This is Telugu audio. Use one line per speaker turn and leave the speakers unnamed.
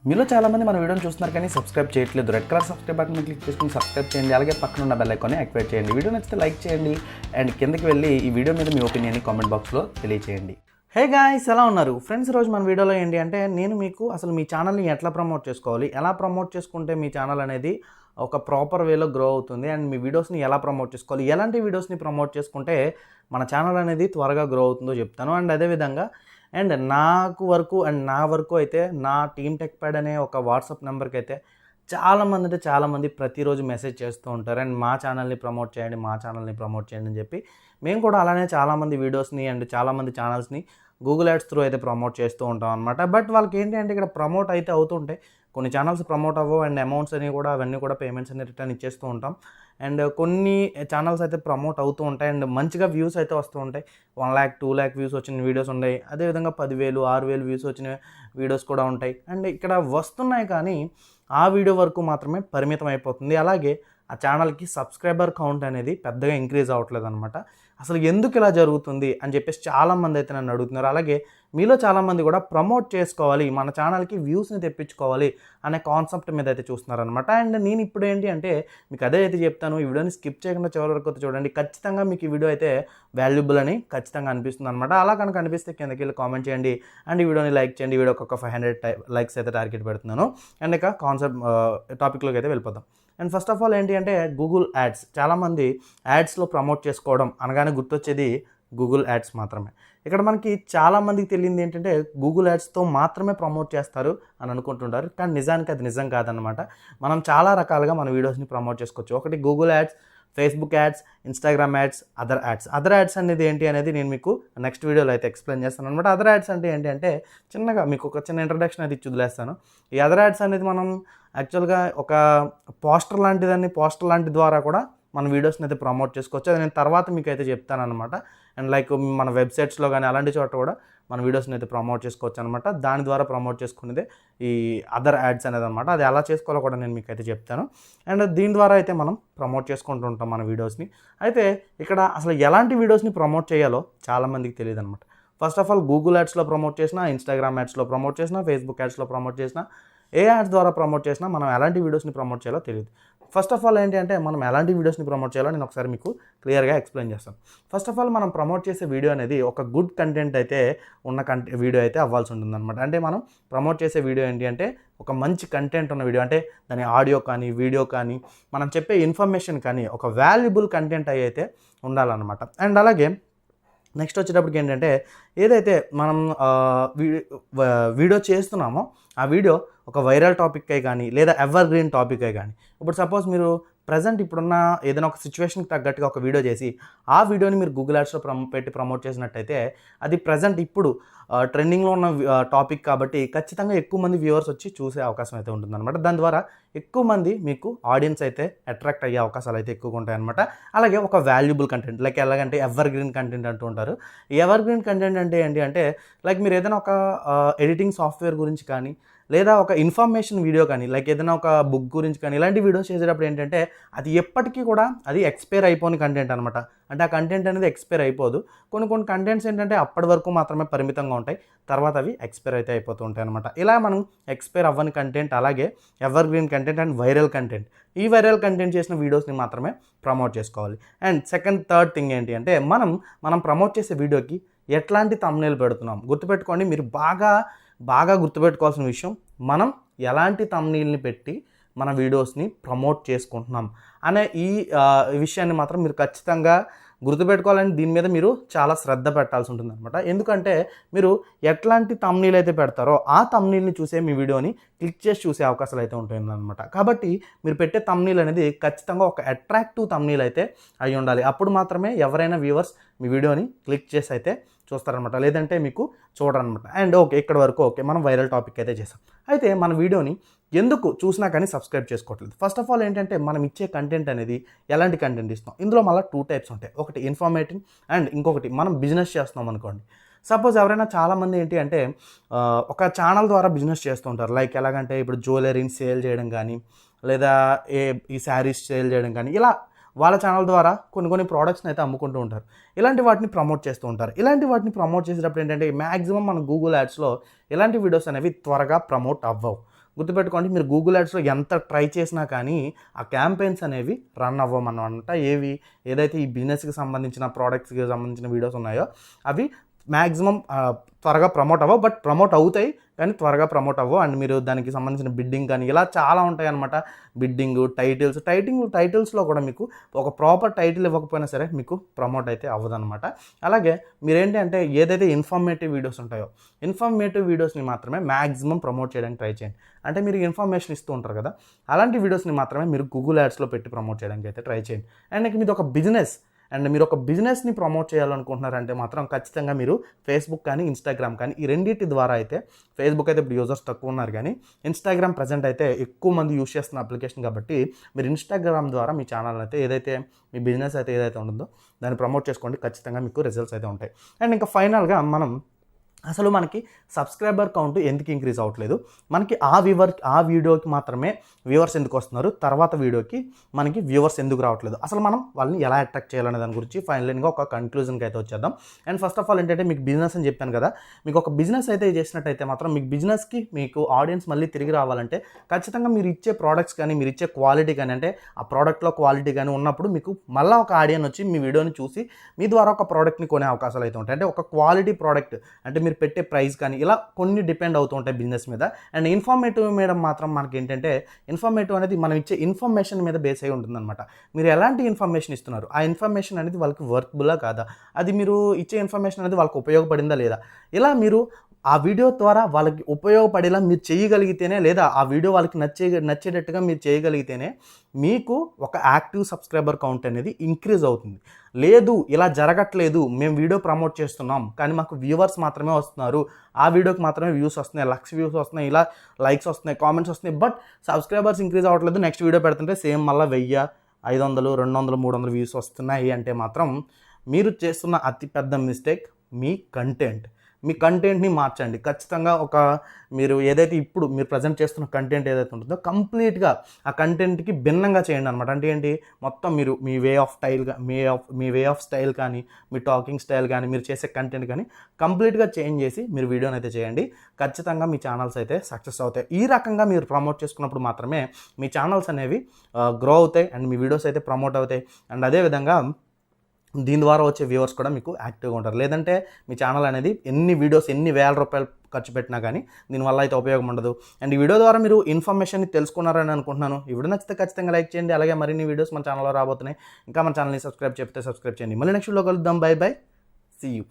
మీలో చాలామంది మన వీడియోని చూస్తున్నారు కానీ సబ్స్క్రైబ్ చేయట్లేదు. Red colour subscribe button click చేసుకుని సబ్స్క్రైబ్ చేయండి. అలాగే పక్కన ఉన్న బెల్ ఐకాన్ని యాక్టివేట్ చేయండి. వీడియో నచ్చితే లైక్ చేయండి అండ్ కిందకి వెళ్ళి ఈ వీడియో మీద మీ ఒపీనియన్ని కామెంట్ బాక్స్లో తెలియచేయండి. హే గాయ్స్, ఎలా ఉన్నారు ఫ్రెండ్స్? ఈరోజు మన వీడియోలో ఏంటి అంటే నేను మీకు అసలు మీ ఛానల్ని ఎట్లా ప్రమోట్ చేసుకోవాలి, ఎలా ప్రమోట్ చేసుకుంటే మీ ఛానల్ అనేది ఒక ప్రాపర్ వేలో గ్రో అవుతుంది అండ్ మీ వీడియోస్ని ఎలా ప్రమోట్ చేసుకోవాలి, ఎలాంటి వీడియోస్ని ప్రమోట్ చేసుకుంటే మన ఛానల్ అనేది త్వరగా గ్రో అవుతుందో చెప్తాను. అండ్ అదేవిధంగా నా వరకు అయితే నా టీమ్ టెక్ ప్యాడ్ అనే ఒక వాట్సాప్ నెంబర్కి అయితే చాలామంది ప్రతిరోజు మెసేజ్ చేస్తూ ఉంటారు అండ్ మా ఛానల్ని ప్రమోట్ చేయండి అని చెప్పి మేము కూడా అలానే చాలామంది వీడియోస్ని అండ్ చాలామంది ఛానల్స్ని గూగుల్ యాడ్స్ త్రూ అయితే ప్రమోట్ చేస్తూ ఉంటాం అనమాట. బట్ వాళ్ళకి ఏంటి అంటే ఇక్కడ ప్రమోట్ అయితే అవుతుంటాయి, కొన్ని ఛానల్స్ ప్రమోట్ అవ్వవు అండ్ అమౌంట్స్ అని కూడా అవన్నీ కూడా పేమెంట్స్ అని రిటర్న్ ఇచ్చేస్తూ ఉంటాం. అండ్ కొన్ని ఛానల్స్ అయితే ప్రమోట్ అవుతూ ఉంటాయి అండ్ మంచిగా వ్యూస్ అయితే వస్తూ ఉంటాయి. 1 lakh 2 lakh వ్యూస్ వచ్చిన వీడియోస్ ఉన్నాయి, అదేవిధంగా 10,000 6,000 వ్యూస్ వచ్చిన వీడియోస్ కూడా ఉంటాయి. అండ్ ఇక్కడ వస్తున్నాయి కానీ ఆ వీడియో వరకు మాత్రమే పరిమితం అయిపోతుంది. అలాగే ఆ ఛానల్కి సబ్స్క్రైబర్ కౌంట్ అనేది పెద్దగా ఇంక్రీజ్ అవ్వట్లేదు అనమాట. అసలు ఎందుకు ఇలా జరుగుతుంది అని చెప్పేసి చాలామంది అయితే నన్ను అడుగుతున్నారు. అలాగే మీలో చాలామంది కూడా ప్రమోట్ చేసుకోవాలి, మన ఛానల్కి వ్యూస్ని తెప్పించుకోవాలి అనే కాన్సెప్ట్ మీద అయితే చూస్తున్నారనమాట. అండ్ నేను ఇప్పుడు ఏంటి అంటే మీకు అదే అయితే చెప్తాను, ఈ వీడియోని స్కిప్ చేయకుండా చివరి వరకు అయితే చూడండి. ఖచ్చితంగా మీకు ఈ వీడియో అయితే వాల్యుబుల్ అని ఖచ్చితంగా అనిపిస్తుంది అనమాట. అలా కనుక అనిపిస్తే కిందకి వెళ్ళి కామెంట్ చేయండి అండ్ ఈ వీడియోని లైక్ చేయండి. ఈ వీడియోకి ఒక 500 లైక్స్ అయితే టార్గెట్ పెడుతున్నాను. అండ్ ఇక కాన్సెప్ట్ టాపిక్లోకి అయితే వెళ్ళిపోదాం. అండ్ ఫస్ట్ ఆఫ్ ఆల్ ఏంటి అంటే గూగుల్ యాడ్స్. చాలామంది యాడ్స్లో ప్రమోట్ చేసుకోవడం అనగానే గుర్తొచ్చేది గూగుల్ యాడ్స్ మాత్రమే. ఇక్కడ మనకి చాలామందికి తెలియంది ఏంటంటే గూగుల్ యాడ్స్తో మాత్రమే ప్రమోట్ చేస్తారు అని అనుకుంటుంటారు, కానీ నిజానికి అది నిజం కాదనమాట. మనం చాలా రకాలుగా మన వీడియోస్ని ప్రమోట్ చేసుకోవచ్చు. ఒకటి Google ads, Facebook ads, Instagram ads, other ads అనేది ఏంటి అనేది నేను మీకు నెక్స్ట్ వీడియోలో అయితే ఎక్స్ప్లెయిన్ చేస్తాను అనమాట. అదర్ యాడ్స్ అంటే ఏంటి అంటే చిన్నగా మీకు ఒక చిన్న ఇంట్రడక్షన్ అయితే ఇచ్చి వదిలేస్తాను. ఈ అదర్ యాడ్స్ అనేది మనం యాక్చువల్గా ఒక పోస్టర్ లాంటి ద్వారా కూడా మన వీడియోస్ని అయితే ప్రమోట్ చేసుకోవచ్చు. అది నేను తర్వాత మీకు అయితే చెప్తాను అనమాట. అండ్ లైక్ మన వెబ్సైట్స్లో కానీ అలాంటి చోట కూడా మన వీడియోస్ని అయితే ప్రమోట్ చేసుకోవచ్చు అనమాట. దాని ద్వారా ప్రమోట్ చేసుకునేదే ఈ అదర్ యాడ్స్ అనేది అనమాట. అది ఎలా చేసుకోవాలో కూడా నేను మీకు అయితే చెప్తాను. అండ్ దీని ద్వారా అయితే మనం ప్రమోట్ చేసుకుంటూ ఉంటాం మన వీడియోస్ని. అయితే ఇక్కడ అసలు ఎలాంటి వీడియోస్ని ప్రమోట్ చేయాలో చాలామందికి తెలియదు అనమాట. ఫస్ట్ ఆఫ్ ఆల్ గూగుల్ యాడ్స్లో ప్రమోట్ చేసినా, ఇన్స్టాగ్రామ్ యాడ్స్లో ప్రమోట్ చేసినా, ఫేస్బుక్ యాడ్స్లో ప్రమోట్ చేసినా, ఏ యాడ్స్ ద్వారా ప్రమోట్ చేసినా మనం ఎలాంటి వీడియోస్ని ప్రమోట్ చేయాలో తెలియదు. ఫస్ట్ ఆఫ్ ఆల్ ఏంటి అంటే మనం ఎలాంటి వీడియోస్ని ప్రమోట్ చేయాలో నేను ఒకసారి మీకు క్లియర్గా ఎక్స్ప్లెయిన్ చేస్తాను. ఫస్ట్ ఆఫ్ ఆల్ మనం ప్రమోట్ చేసే వీడియో అనేది ఒక గుడ్ కంటెంట్ అయితే ఉన్న వీడియో అయితే అవ్వాల్సి ఉంటుంది అనమాట. అంటే మనం ప్రమోట్ చేసే వీడియో ఏంటి అంటే ఒక మంచి కంటెంట్ ఉన్న వీడియో, అంటే దాని ఆడియో కానీ వీడియో కానీ మనం చెప్పే ఇన్ఫర్మేషన్ కానీ ఒక వాల్యుబుల్ కంటెంట్ అయితే ఉండాలన్నమాట. అండ్ అలాగే నెక్స్ట్ వచ్చేటప్పటికి ఏంటంటే ఏదైతే మనం వీడియో చేస్తున్నామో ఆ వీడియో ఒక వైరల్ టాపిక్కే కానీ లేదా ఎవర్ గ్రీన్ టాపిక్కే కానీ, ఇప్పుడు సపోజ్ మీరు ప్రజెంట్ ఇప్పుడున్న ఏదైనా ఒక సిచ్యువేషన్కి తగ్గట్టుగా ఒక వీడియో చేసి ఆ వీడియోని మీరు గూగుల్ యాడ్స్లో పెట్టి ప్రమోట్ చేసినట్టయితే అది ప్రజెంట్ ఇప్పుడు ట్రెండింగ్లో ఉన్న టాపిక్ కాబట్టి ఖచ్చితంగా ఎక్కువ మంది వ్యూవర్స్ వచ్చి చూసే అవకాశం అయితే ఉంటుందన్నమాట. దాని ద్వారా ఎక్కువ మంది మీకు ఆడియన్స్ అయితే అట్రాక్ట్ అయ్యే అవకాశాలు అయితే ఎక్కువగా ఉంటాయన్నమాట. అలాగే ఒక వాల్యుబుల్ కంటెంట్ లైక్ ఎలాగంటే ఎవర్ గ్రీన్ కంటెంట్ అంటూ ఉంటారు. ఈ ఎవర్ గ్రీన్ కంటెంట్ అంటే ఏంటి అంటే లైక్ మీరు ఏదైనా ఒక ఎడిటింగ్ సాఫ్ట్వేర్ గురించి కానీ లేదా ఒక ఇన్ఫర్మేషన్ వీడియో కానీ లైక్ ఏదైనా ఒక బుక్ గురించి కానీ ఇలాంటి వీడియోస్ చేసేటప్పుడు ఏంటంటే అది ఎప్పటికీ కూడా అది ఎక్స్పైర్ అయిపోని కంటెంట్ అనమాట. అంటే ఆ కంటెంట్ అనేది ఎక్స్పైర్ అయిపోదు. కొన్ని కంటెంట్స్ ఏంటంటే అప్పటి వరకు మాత్రమే పరిమితంగా ఉంటాయి, తర్వాత అవి ఎక్స్పైర్ అయితే అయిపోతూ ఉంటాయి అనమాట. ఇలా మనం ఎక్స్పైర్ అవ్వని కంటెంట్, అలాగే ever green content and viral content, ఈ వైరల్ కంటెంట్ చేసిన వీడియోస్ని మాత్రమే ప్రమోట్ చేసుకోవాలి. అండ్ థర్డ్ థింగ్ ఏంటి అంటే మనం ప్రమోట్ చేసే వీడియోకి ఎట్లాంటి థంబ్నెయిల్ పెడుతున్నాం. గుర్తుపెట్టుకోండి, మీరు బాగా గుర్తుపెట్టుకోవాల్సిన విషయం, మనం ఎలాంటి థంబ్నెయిల్ని పెట్టి మన వీడియోస్ని ప్రమోట్ చేసుకుంటున్నాం అనే ఈ విషయాన్ని మాత్రం మీరు ఖచ్చితంగా గుర్తుపెట్టుకోవాలని దీని మీద మీరు చాలా శ్రద్ధ పెట్టాల్సి ఉంటుంది అనమాట. ఎందుకంటే మీరు ఎట్లాంటి థంబ్నెయిల్ అయితే పెడతారో ఆ థంబ్నెయిల్ని చూసే మీ వీడియోని క్లిక్ చేసి చూసే అవకాశాలు అయితే ఉంటాయన్నమాట. కాబట్టి మీరు పెట్టే థంబ్నెయిల్ అనేది ఖచ్చితంగా ఒక అట్రాక్టివ్ థంబ్నెయిల్ అయితే అయి ఉండాలి. అప్పుడు మాత్రమే ఎవరైనా వ్యూవర్స్ మీ వీడియోని క్లిక్ చేసి అయితే చూస్తారనమాట, లేదంటే మీకు చూడరనమాట. అండ్ ఇక్కడ వరకు మనం వైరల్ టాపిక్ అయితే చేసాం. అయితే మన వీడియోని ఎందుకు చూసినా కానీ సబ్స్క్రైబ్ చేసుకోవట్లేదు. ఫస్ట్ ఆఫ్ ఆల్ ఏంటంటే మనం ఇచ్చే కంటెంట్ అనేది ఎలాంటి కంటెంట్ ఇస్తాం. ఇందులో మళ్ళీ 2 టైప్స్ ఉంటాయి. ఒకటి ఇన్ఫర్మేటివ్ అండ్ ఇంకొకటి మనం బిజినెస్ చేస్తున్నాం అనుకోండి. సపోజ్ ఎవరైనా చాలామంది ఏంటి అంటే ఒక ఛానల్ ద్వారా బిజినెస్ చేస్తూ ఉంటారు. లైక్ ఎలాగంటే ఇప్పుడు జ్యువెలరీని సేల్ చేయడం కానీ లేదా ఈ శారీస్ సేల్ చేయడం కానీ ఇలా వాళ్ళ ఛానల్ ద్వారా కొన్ని ప్రోడక్ట్స్ని అయితే అమ్ముకుంటూ ఉంటారు. ఇలాంటి వాటిని ప్రమోట్ చేస్తూ ఉంటారు. ఇలాంటి వాటిని ప్రమోట్ చేసేటప్పుడు ఏంటంటే మ్యాక్సిమం మన గూగుల్ యాడ్స్లో ఇలాంటి వీడియోస్ అనేవి త్వరగా ప్రమోట్ అవ్వవు. గుర్తుపెట్టుకోండి, మీరు గూగుల్ యాడ్స్లో ఎంత ట్రై చేసినా కానీ ఆ క్యాంపెయిన్స్ అనేవి రన్ అవ్వమన్నమాట. ఏదైతే ఈ బిజినెస్కి సంబంధించిన ప్రోడక్ట్స్కి సంబంధించిన వీడియోస్ ఉన్నాయో అవి మ్యాక్సిమం త్వరగా ప్రమోట్ అవ్వవు, బట్ ప్రమోట్ అవుతాయి కానీ త్వరగా ప్రమోట్ అవ్వవు. అండ్ మీరు దానికి సంబంధించిన బిడ్డింగ్ కానీ ఇలా చాలా ఉంటాయి అనమాట. బిడ్డింగ్, టైటిల్స్లో కూడా మీకు ఒక ప్రాపర్ టైటిల్ ఇవ్వకపోయినా సరే మీకు ప్రమోట్ అయితే అవ్వదన్నమాట. అలాగే మీరేంటి అంటే ఏదైతే ఇన్ఫర్మేటివ్ వీడియోస్ ఉంటాయో ఇన్ఫర్మేటివ్ వీడియోస్ని మాత్రమే మ్యాక్సిమం ప్రమోట్ చేయడానికి ట్రై చేయండి. అంటే మీరు ఇన్ఫర్మేషన్ ఇస్తూ ఉంటారు కదా, అలాంటి వీడియోస్ని మాత్రమే మీరు గూగుల్ యాడ్స్లో పెట్టి ప్రమోట్ చేయడానికి అయితే ట్రై చేయండి. అండ్ మీది ఒక బిజినెస్ అండ్ మీరు ఒక బిజినెస్ని ప్రమోట్ చేయాలనుకుంటున్నారంటే మాత్రం ఖచ్చితంగా మీరు ఫేస్బుక్ కానీ ఇన్స్టాగ్రామ్ కానీ ఈ రెండింటి ద్వారా అయితే, ఫేస్బుక్ అయితే ఇప్పుడు యూజర్స్ తక్కువ ఉన్నారు కానీ ఇన్స్టాగ్రామ్ ప్రజెంట్ అయితే ఎక్కువ మంది యూజ్ చేస్తున్న అప్లికేషన్ కాబట్టి మీరు ఇన్స్టాగ్రామ్ ద్వారా మీ ఛానల్ అయితే ఏదైతే మీ బిజినెస్ అయితే ఏదైతే ఉంటుందో దాన్ని ప్రమోట్ చేసుకోండి. ఖచ్చితంగా మీకు రిజల్ట్స్ అయితే ఉంటాయి. అండ్ ఇంకా ఫైనల్గా అసలు మనకి సబ్స్క్రైబర్ కౌంట్ ఎందుకు ఇంక్రీజ్ అవ్వట్లేదు, మనకి ఆ వీడియోకి మాత్రమే వ్యూవర్స్ ఎందుకు వస్తున్నారు, తర్వాత వీడియోకి మనకి వ్యూవర్స్ ఎందుకు రావట్లేదు, అసలు మనం వాళ్ళని ఎలా అట్రాక్ట్ చేయాలనే దాని గురించి ఫైనల్గా ఒక కన్క్లూజన్కి అయితే వచ్చేద్దాం. అండ్ ఫస్ట్ ఆఫ్ ఆల్ ఏంటంటే మీకు బిజినెస్ అని చెప్పాను కదా, మీకు ఒక బిజినెస్ అయితే చేసినట్టయితే మాత్రం మీకు బిజినెస్కి మీకు ఆడియన్స్ మళ్ళీ తిరిగి రావాలంటే ఖచ్చితంగా మీరు ఇచ్చే ప్రోడక్ట్స్ కానీ మీరు ఇచ్చే క్వాలిటీ కానీ అంటే ఆ ప్రోడక్ట్లో క్వాలిటీ కానీ ఉన్నప్పుడు మీకు మళ్ళీ ఒక ఆడియన్స్ వచ్చి మీ వీడియోని చూసి మీ ద్వారా ఒక ప్రోడక్ట్ని కొనే అవకాశాలు అయితే ఉంటాయి. అంటే ఒక క్వాలిటీ ప్రోడక్ట్ అంటే మీరు పెట్టే ప్రైస్ కానీ ఇలా కొన్ని డిపెండ్ అవుతూ ఉంటాయి బిజినెస్ మీద. అండ్ ఇన్ఫర్మేటివ్ మీద మాత్రం మనకి ఏంటంటే ఇన్ఫర్మేటివ్ అనేది మనం ఇచ్చే ఇన్ఫర్మేషన్ మీద బేస్ అయి ఉంటుందన్నమాట. మీరు ఎలాంటి ఇన్ఫర్మేషన్ ఇస్తున్నారు, ఆ ఇన్ఫర్మేషన్ అనేది వాళ్ళకి వర్త్బుల్లా కాదా, అది మీరు ఇచ్చే ఇన్ఫర్మేషన్ అనేది వాళ్ళకి ఉపయోగపడిందా లేదా, ఇలా మీరు ఆ వీడియో ద్వారా వాళ్ళకి ఉపయోగపడేలా మీరు చేయగలిగితేనే, లేదా ఆ వీడియో వాళ్ళకి నచ్చేటట్టుగా మీరు చేయగలిగితేనే మీకు ఒక యాక్టివ్ సబ్స్క్రైబర్ కౌంట్ అనేది ఇంక్రీజ్ అవుతుంది. లేదు ఇలా జరగట్లేదు, మేము వీడియో ప్రమోట్ చేస్తున్నాం కానీ మాకు వ్యూవర్స్ మాత్రమే వస్తున్నారు, ఆ వీడియోకి మాత్రమే వ్యూస్ వస్తున్నాయి, 1,00,000 వ్యూస్ వస్తున్నాయి, ఇలా లైక్స్ వస్తున్నాయి, కామెంట్స్ వస్తున్నాయి, బట్ సబ్స్క్రైబర్స్ ఇంక్రీజ్ అవ్వట్లేదు, నెక్స్ట్ వీడియో పెడుతుంటే సేమ్ మళ్ళీ 1000, 500, 200, 300 వ్యూస్ వస్తున్నాయి అంటే మాత్రం మీరు చేస్తున్న అతిపెద్ద మిస్టేక్ మీ కంటెంట్ని మార్చండి. ఖచ్చితంగా మీరు ఏదైతే ఇప్పుడు మీరు ప్రజెంట్ చేస్తున్న కంటెంట్ ఏదైతే ఉంటుందో కంప్లీట్గా ఆ కంటెంట్కి భిన్నంగా చేయండి అనమాట. అంటే ఏంటి, మొత్తం మీరు మీ వే ఆఫ్ స్టైల్ కానీ మీ టాకింగ్ స్టైల్ కానీ మీరు చేసే కంటెంట్ కానీ కంప్లీట్గా చేంజ్ చేసి మీరు వీడియోని అయితే చేయండి. ఖచ్చితంగా మీ ఛానల్స్ అయితే సక్సెస్ అవుతాయి. ఈ రకంగా మీరు ప్రమోట్ చేసుకున్నప్పుడు మాత్రమే మీ ఛానల్స్ అనేవి గ్రో అవుతాయి అండ్ మీ వీడియోస్ అయితే ప్రమోట్ అవుతాయి. అండ్ అదేవిధంగా దీని ద్వారా వచ్చే వ్యూవర్స్ కూడా మీకు యాక్టివ్గా ఉంటారు. లేదంటే మీ ఛానల్ అనేది ఎన్ని వేల రూపాయలు ఖర్చు పెట్టినా కానీ దీనివల్ల అయితే ఉపయోగం ఉండదు. అండ్ ఈ వీడియో ద్వారా మీరు ఇన్ఫర్మేషన్ తెలుసుకున్నారని అనుకుంటున్నాను. ఈ వీడియో నచ్చితే ఖచ్చితంగా లైక్ చేయండి. అలాగే మరిన్ని వీడియోస్ మన ఛానల్లో రాబోతున్నాయి. ఇంకా మన ఛానల్ని సబ్స్క్రైబ్ చేయండి. మళ్ళీ నెక్స్ట్ వీడియోలో కలుద్దాం. Bye bye, see you.